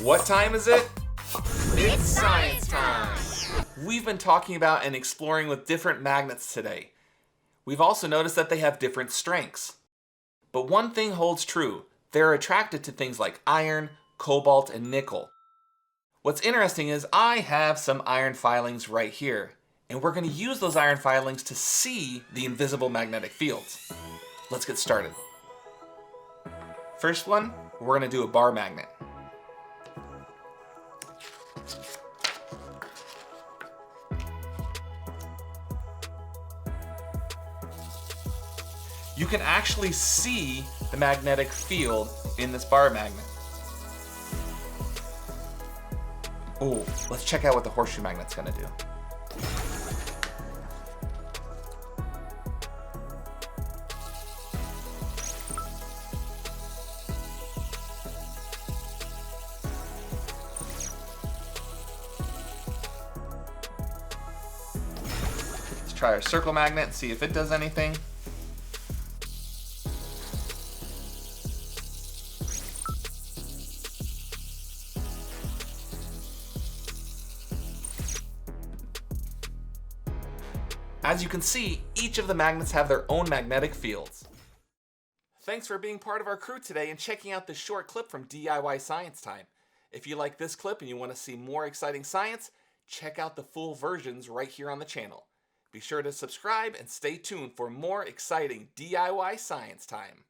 What time is it? It's science time! We've been talking about and exploring with different magnets today. We've also noticed that they have different strengths. But one thing holds true. They're attracted to things like iron, cobalt, and nickel. What's interesting is I have some iron filings right here, and we're going to use those iron filings to see the invisible magnetic fields. Let's get started. First one, we're going to do a bar magnet. You can actually see the magnetic field in this bar magnet. Oh, let's check out what the horseshoe magnet's gonna do. Let's try our circle magnet and see if it does anything. As you can see, each of the magnets have their own magnetic fields. Thanks for being part of our crew today and checking out this short clip from DIY Science Time. If you like this clip and you want to see more exciting science, check out the full versions right here on the channel. Be sure to subscribe and stay tuned for more exciting DIY Science Time.